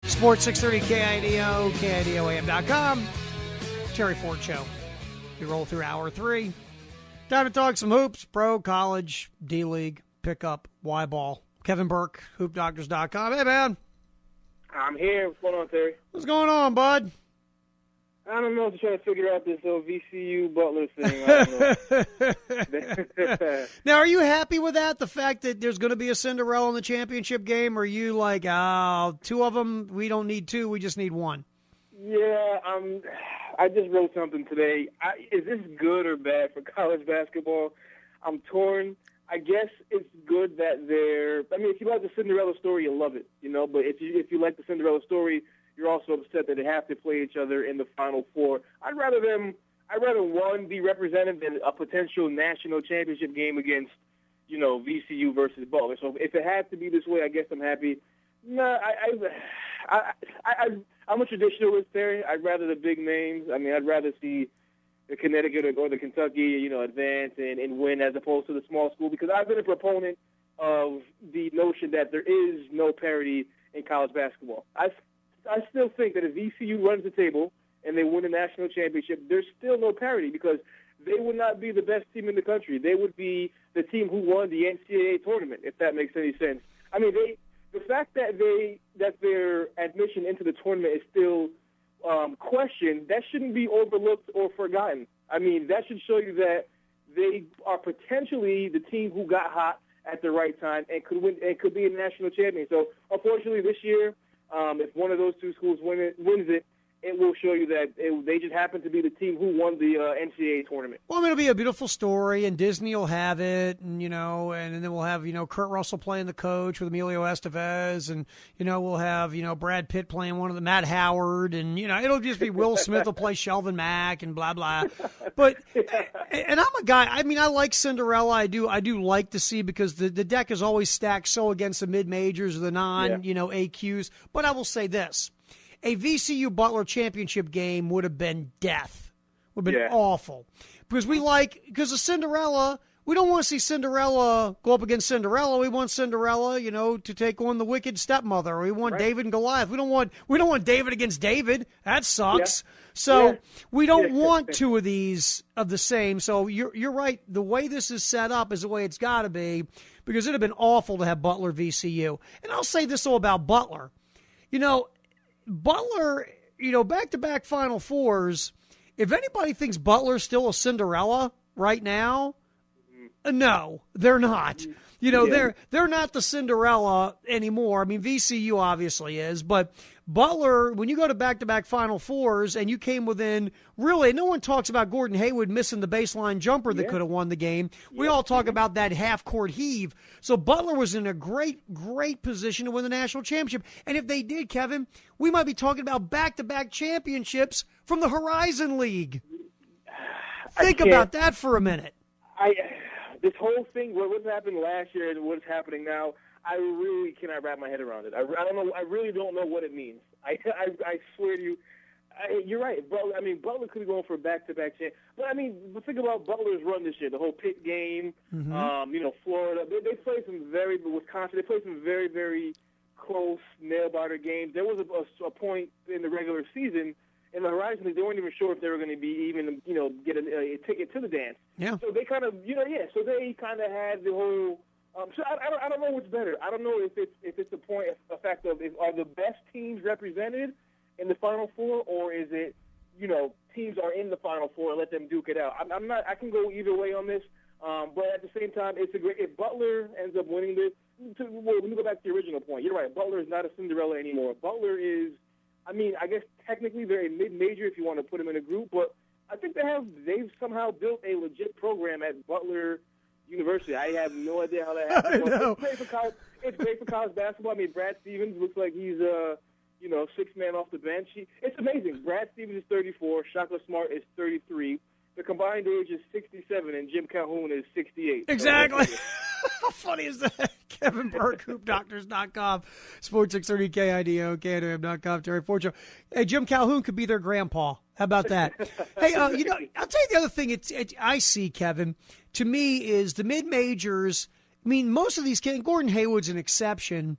Sports 630 KIDO, KIDOAM.com. Terry Ford Show. We roll through hour 3. Time to talk some hoops, pro, college, D-League, pickup, Y-ball. Kevin Burke, HoopDoctors.com. Hey, man. I'm here. What's going on, Terry? What's going on, bud? I don't know. I'm trying to figure out this whole VCU Butler thing. I don't know. Now, are you happy with that? The fact that there's going to be a Cinderella in the championship game? Or are you like, two of them, we don't need two, we just need one? Yeah, I just wrote something today. Is this good or bad for college basketball? I'm torn. I guess it's good that if you like the Cinderella story, you love it, But if you like the Cinderella story, you're also upset that they have to play each other in the Final Four. I'd rather one be represented than a potential national championship game against, VCU versus Butler. So if it has to be this way, I guess I'm happy. No, I'm a traditionalist, Terry. I'd rather the big names. I'd rather see the Connecticut or the Kentucky, advance and win as opposed to the small school, because I've been a proponent of the notion that there is no parity in college basketball. I still think that if VCU runs the table and they win a national championship, there's still no parity, because they would not be the best team in the country. They would be the team who won the NCAA tournament, if that makes any sense. The fact that their admission into the tournament is still questioned, that shouldn't be overlooked or forgotten. That should show you that they are potentially the team who got hot at the right time and could win and could be a national champion. So, unfortunately, this year, if one of those two schools wins it, it will show you that they just happen to be the team who won the NCAA tournament. Well, it'll be a beautiful story, and Disney will have it, and and then we'll have Kurt Russell playing the coach with Emilio Estevez, and we'll have Brad Pitt playing one of the Matt Howard, and it'll just be Will Smith will play Shelvin Mack and blah blah. But and I'm a guy. I like Cinderella. I do like to see, because the deck is always stacked so against the mid majors or the non AQs. But I will say this. A VCU Butler championship game would have been death. Would have been awful. Because the Cinderella, we don't want to see Cinderella go up against Cinderella. We want Cinderella, to take on the wicked stepmother. We want David and Goliath. We don't want David against David. That sucks. Yeah. So we don't want two of these of the same. So you're right. The way this is set up is the way it's got to be, because it would have been awful to have Butler VCU. And I'll say this all about Butler. Butler, back-to-back Final Fours, if anybody thinks Butler's still a Cinderella right now, no, they're not. They're not the Cinderella anymore. VCU obviously is, but Butler, when you go to back-to-back Final Fours and you came within, really, no one talks about Gordon Hayward missing the baseline jumper that could have won the game. We all talk about that half-court heave. So Butler was in a great, great position to win the national championship. And if they did, Kevin, we might be talking about back-to-back championships from the Horizon League. Think about that for a minute. This whole thing, what happened last year and what's happening now, I really cannot wrap my head around it. I don't know. I really don't know what it means. I swear to you, you're right. Butler could have gone for a back-to-back chance. But think about Butler's run this year. The whole Pitt game, Florida. They played Wisconsin. They played some very, very close nail-biter games. There was a point in the regular season in the Horizon League, they weren't even sure if they were going to be even, get a ticket to the dance. Yeah. So they kind of, so they kind of had the whole. So I don't know what's better. I don't know if it's a fact of are the best teams represented in the Final Four, or is it, teams are in the Final Four and let them duke it out. I'm not. I can go either way on this. But at the same time, it's a great. If Butler ends up winning this, when you go back to the original point, you're right. Butler is not a Cinderella anymore. Butler is. I guess technically they're a mid-major if you want to put them in a group, but I think they've somehow built a legit program at Butler University. I have no idea how that happened. It's great for college basketball. Brad Stevens looks like he's sixth man off the bench. It's amazing. Brad Stevens is 34. Shaka Smart is 33. The combined age is 67, and Jim Calhoun is 68. Exactly. How funny is that? Kevin Burke, HoopDoctors.com, Sports 630 KIDO, KIDOAM.com, Terry Ford Show. Hey, Jim Calhoun could be their grandpa. How about that? Hey, I'll tell you the other thing I see, Kevin, to me is the mid-majors. Most of these kids, Gordon Hayward's an exception.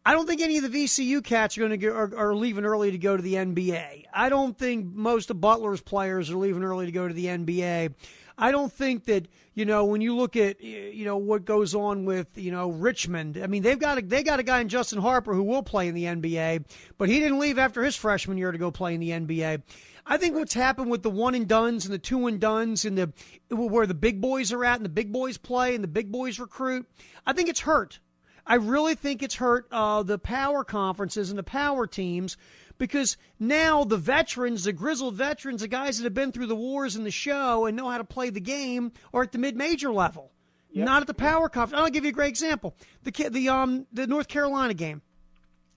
I don't think any of the VCU cats are leaving early to go to the NBA. I don't think most of Butler's players are leaving early to go to the NBA. I don't think that, when you look at, what goes on with, Richmond, I mean, they got a guy in Justin Harper who will play in the NBA, but he didn't leave after his freshman year to go play in the NBA. I think what's happened with the one and dones and the two and dones and where the big boys are at and the big boys play and the big boys recruit, I think it's hurt. I really think it's hurt the power conferences and the power teams, because now the veterans, the grizzled veterans, the guys that have been through the wars and the show and know how to play the game are at the mid-major level, not at the power conference. I'll give you a great example. The North Carolina game.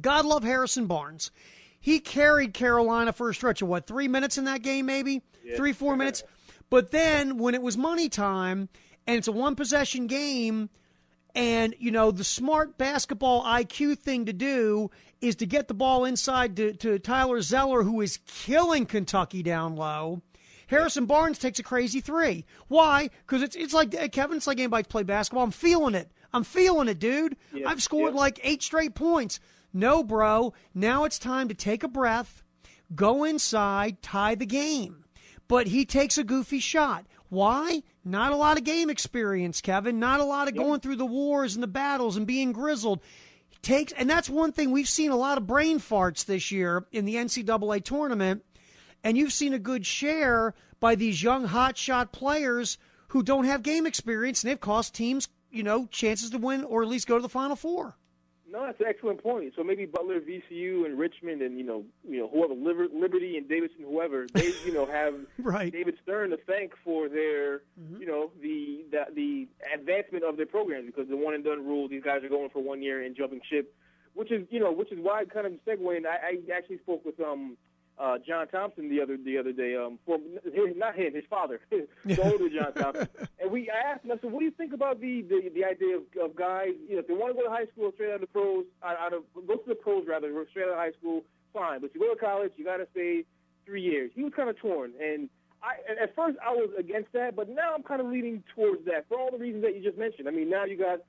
God love Harrison Barnes. He carried Carolina for a stretch of, 3 minutes in that game maybe? Yeah. 3-4 minutes. But then when it was money time and it's a one-possession game, and, the smart basketball IQ thing to do is to get the ball inside to Tyler Zeller, who is killing Kentucky down low. Harrison Barnes takes a crazy three. Why? Because it's like, Kevin, it's like anybody play basketball. I'm feeling it, dude. Yeah. I've scored like 8 straight points. No, bro. Now it's time to take a breath, go inside, tie the game. But he takes a goofy shot. Why? Not a lot of game experience, Kevin. Not a lot of going through the wars and the battles and being grizzled. And that's one thing. We've seen a lot of brain farts this year in the NCAA tournament, and you've seen a good share by these young hotshot players who don't have game experience, and they've cost teams, chances to win or at least go to the Final Four. No, that's an excellent point. So maybe Butler, VCU, and Richmond, and whoever, Liberty and Davidson, whoever, they have right. David Stern to thank for their the advancement of their programs, because the one and done rule, these guys are going for 1 year and jumping ship, which is why I kind of segue. And I actually spoke with John Thompson the other day. Not him, his father, the older John Thompson. And I asked him, I said, what do you think about the idea of guys, if they want to go to high school straight out of the pros, go to the pros rather, straight out of high school, fine. But you go to college, you got to stay 3 years. He was kind of torn, and at first I was against that, but now I'm kind of leaning towards that for all the reasons that you just mentioned. I mean, now you have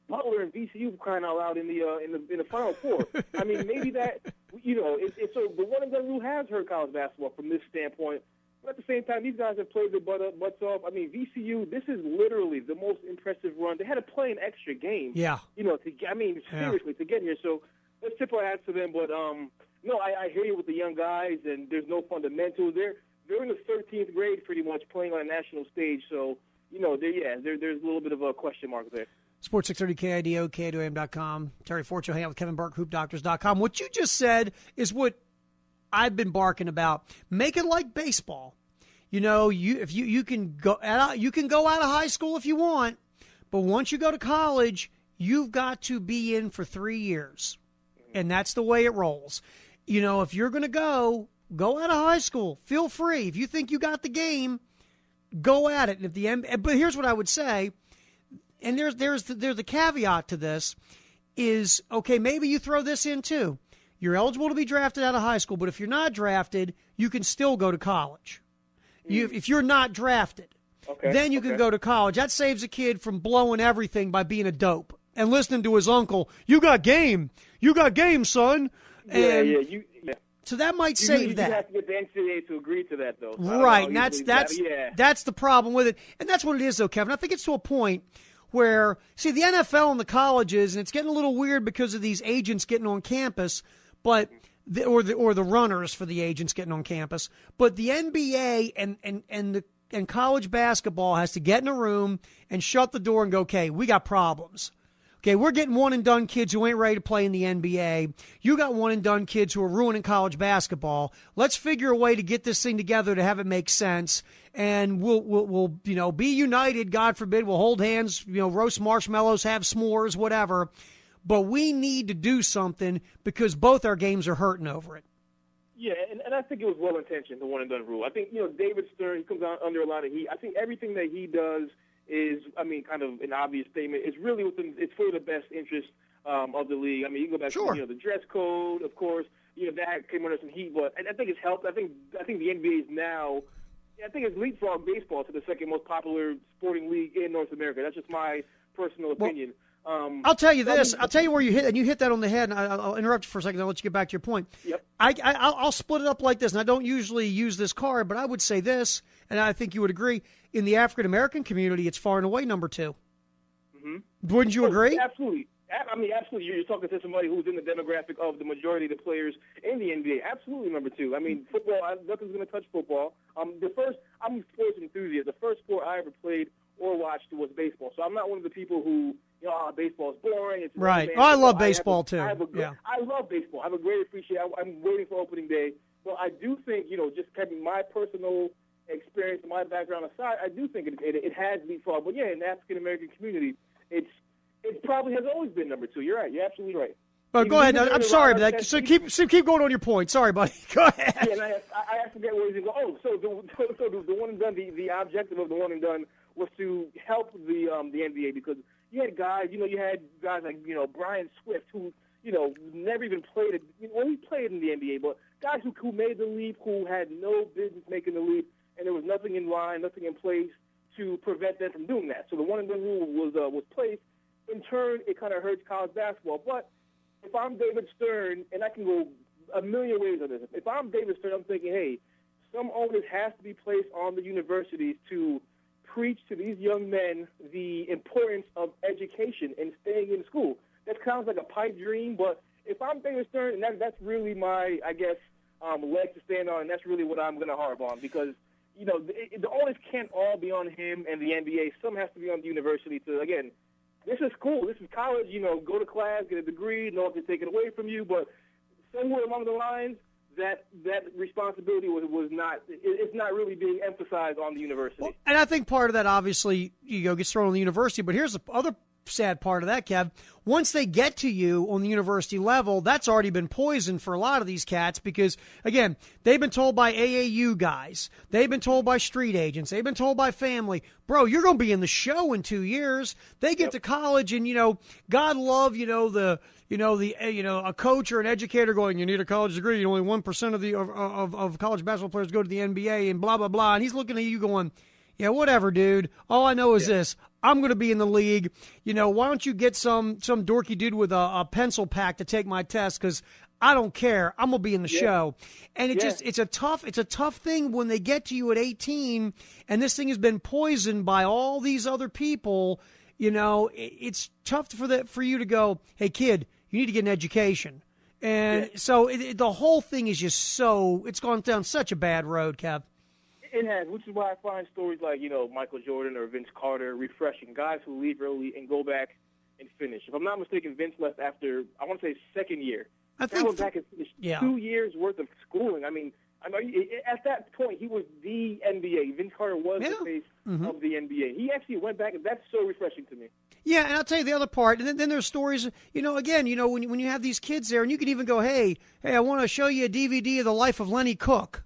Butler and VCU crying out loud in the Final Four. I mean, maybe that, so the one and done rule has hurt college basketball from this standpoint. But at the same time, these guys have played their butts off. I mean, VCU, this is literally the most impressive run. They had to play an extra game. Yeah. Seriously, to get here. So let's tip our hats to them. But no, I hear you with the young guys, and there's no fundamentals. They're in the 13th grade pretty much, playing on a national stage. So there's a little bit of a question mark there. Sports 630 KIDO, KIDOAM.com. Terry Fortune, hang out with Kevin Burke, HoopDoctors.com. What you just said is what I've been barking about. Make it like baseball. You can go out of high school if you want, but once you go to college, you've got to be in for 3 years, and that's the way it rolls. If you're going to go out of high school. Feel free. If you think you got the game, go at it. But here's what I would say. And there's the caveat to this is, okay, maybe you throw this in too. You're eligible to be drafted out of high school, but if you're not drafted, you can still go to college. If you're not drafted, then you can go to college. That saves a kid from blowing everything by being a dope and listening to his uncle. You got game, son. So that might save that. You have to get the NCAA to agree to that, though. Right, and that's the problem with it. And that's what it is, though, Kevin. I think it's to a point where, see, the NFL and the colleges, and it's getting a little weird because of these agents getting on campus, but or the runners for the agents getting on campus. But the NBA and college basketball has to get in a room and shut the door and go, okay, we got problems. Okay, we're getting one-and-done kids who ain't ready to play in the NBA. You got one-and-done kids who are ruining college basketball. Let's figure a way to get this thing together to have it make sense, and we'll be united. God forbid, we'll hold hands, roast marshmallows, have s'mores, whatever. But we need to do something because both our games are hurting over it. Yeah, and I think it was well-intentioned, the one-and-done rule. I think, David Stern, he comes out under a lot of heat. I think everything that he does is, kind of an obvious statement. It's really it's for the best interest of the league. You can go back to the dress code, of course. That came under some heat, but I think it's helped. I think the NBA is now, I think it's leapfrog baseball to the second most popular sporting league in North America. That's just my personal opinion. I'll tell you this. I'll tell you where you hit, and you hit that on the head. And I'll interrupt you for a second. I'll let you get back to your point. Yep. I'll split it up like this, and I don't usually use this card, but I would say this, and I think you would agree. In the African American community, it's far and away number 2. Mm-hmm. Wouldn't you agree? Absolutely. I mean, absolutely. You're talking to somebody who's in the demographic of the majority of the players in the NBA. Absolutely, number 2. I mean, football. Nothing's going to touch football. I'm a sports enthusiast. The first sport I ever played or watched was baseball. So I'm not one of the people who, baseball's boring. It's right. I love baseball too. I love baseball. I have a great appreciation. I'm waiting for opening day. But I do think, just keeping my personal experience and my background aside, I do think it has leapfrogged. But yeah, in the African American community, it probably has always been number 2. You're right. You're absolutely right. But go ahead. I'm sorry, but so keep going on your point. Sorry, buddy. Go ahead. Yeah, and I forget where he's going. Oh, so the one and done. The objective of the one and done was to help the NBA, because you had guys. You had guys like Brian Swift, who never even played. He played in the NBA, but guys who made the leap, who had no business making the leap, and there was nothing in line, nothing in place to prevent them from doing that. So the one and done rule was placed. In turn, it kind of hurts college basketball. But if I'm David Stern, and I can go a million ways on this, if I'm David Stern, I'm thinking, hey, some onus has to be placed on the universities to preach to these young men the importance of education and staying in school. That sounds like a pipe dream, but if I'm David Stern, and that's really my, I guess, leg to stand on, and that's really what I'm going to harp on, because the onus can't all be on him and the NBA. Some has to be on the university to, again, this is school. This is college. Go to class, get a degree. No one can take it away from you. But somewhere along the lines, that responsibility was not. It's not really being emphasized on the university. Well, and I think part of that, obviously, gets thrown on the university. But here's the other sad part of that, Kev. Once they get to you on the university level, that's already been poisoned for a lot of these cats, because, again, they've been told by AAU guys, they've been told by street agents, they've been told by family, bro, you're going to be in the show in 2 years. They get to college, and God love a coach or an educator going, you need a college degree. Only 1% of college basketball players go to the NBA, and blah blah blah. And he's looking at you going, yeah, whatever, dude. All I know is this. I'm going to be in the league. Why don't you get some dorky dude with a pencil pack to take my test? Because I don't care. I'm going to be in the show. And it's a tough thing when they get to you at 18, and this thing has been poisoned by all these other people. It's tough for you to go, hey, kid, you need to get an education. And so the whole thing is just it's gone down such a bad road, Kev. It has, which is why I find stories like, Michael Jordan or Vince Carter refreshing. Guys who leave early and go back and finish. If I'm not mistaken, Vince left after, I want to say, second year. I think went back and finished 2 years worth of schooling. I mean, at that point, he was the NBA. Vince Carter was the face of the NBA. He actually went back, and that's so refreshing to me. Yeah, and I'll tell you the other part. And then there's stories, again, when you have these kids there, and you can even go, hey, I want to show you a DVD of the life of Lenny Cook.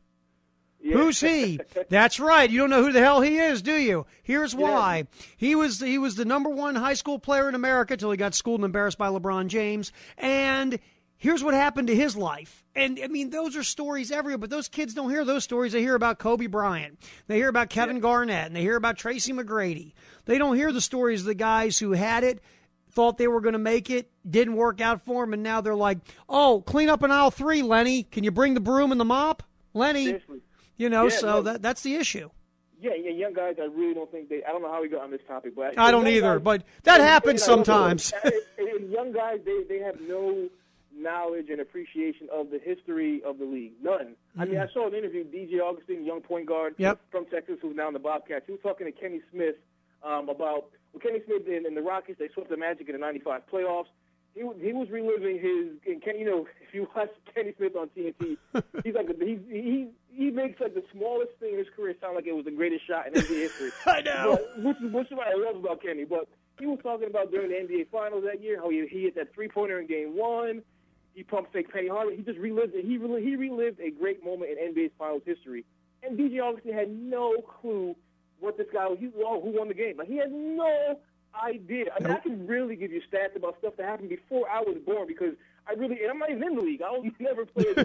Yeah. Who's he? That's right. You don't know who the hell he is, do you? Here's why. He was the number 1 high school player in America till he got schooled and embarrassed by LeBron James. And here's what happened to his life. And, I mean, those are stories everywhere, but those kids don't hear those stories. They hear about Kobe Bryant. They hear about Kevin Garnett, and they hear about Tracy McGrady. They don't hear the stories of the guys who had it, thought they were going to make it, didn't work out for them, and now they're like, oh, clean up in aisle 3, Lenny. Can you bring the broom and the mop? Lenny. Seriously. That's the issue. Yeah, young guys, I really don't think I don't know how we got on this topic, but I don't either, guys, but that happens sometimes. And young guys, they have no knowledge and appreciation of the history of the league. None. I mean, I saw an interview, DJ Augustine, young point guard from Texas, who's now in the Bobcats. He was talking to Kenny Smith about Kenny Smith and the Rockets. They swept the Magic in the '95 playoffs. He was reliving if you watch Kenny Smith on TNT, he's like he makes like the smallest thing in his career sound like it was the greatest shot in NBA history. I know. Which is what I love about Kenny. But he was talking about during the NBA Finals that year how he hit that 3-pointer in Game 1. He pumped fake Penny Hardaway. He just relived it. He relived a great moment in NBA Finals history. And DJ Augustine had no clue what this guy was. Who won the game? Like, he had no idea. I mean, I can really give you stats about stuff that happened before I was born, because and I'm not even in the league. I was never played,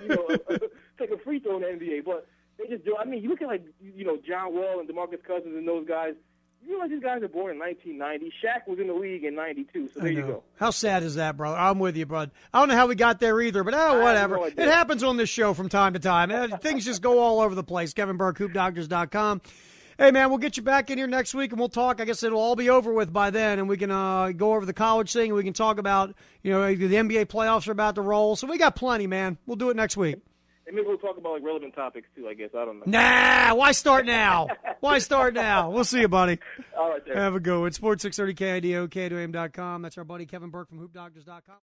take a free throw in the NBA. But they just do. I mean, you look at John Wall and DeMarcus Cousins and those guys. You realize these guys are born in 1990. Shaq was in the league in 92, so there you go. How sad is that, brother? I'm with you, bud. I don't know how we got there either, but whatever. No it happens on this show from time to time. Things just go all over the place. Kevin Burke, HoopDoctors.com. Hey, man, we'll get you back in here next week, and we'll talk. I guess it'll all be over with by then, and we can go over the college thing, and we can talk about, the NBA playoffs are about to roll. So we got plenty, man. We'll do it next week. And maybe we'll talk about relevant topics, too, I guess. I don't know. Nah, why start now? Why start now? We'll see you, buddy. All right, there. Have a good one. Sports 630 KIDO, KIDOAM.com. That's our buddy Kevin Burke from HoopDoctors.com.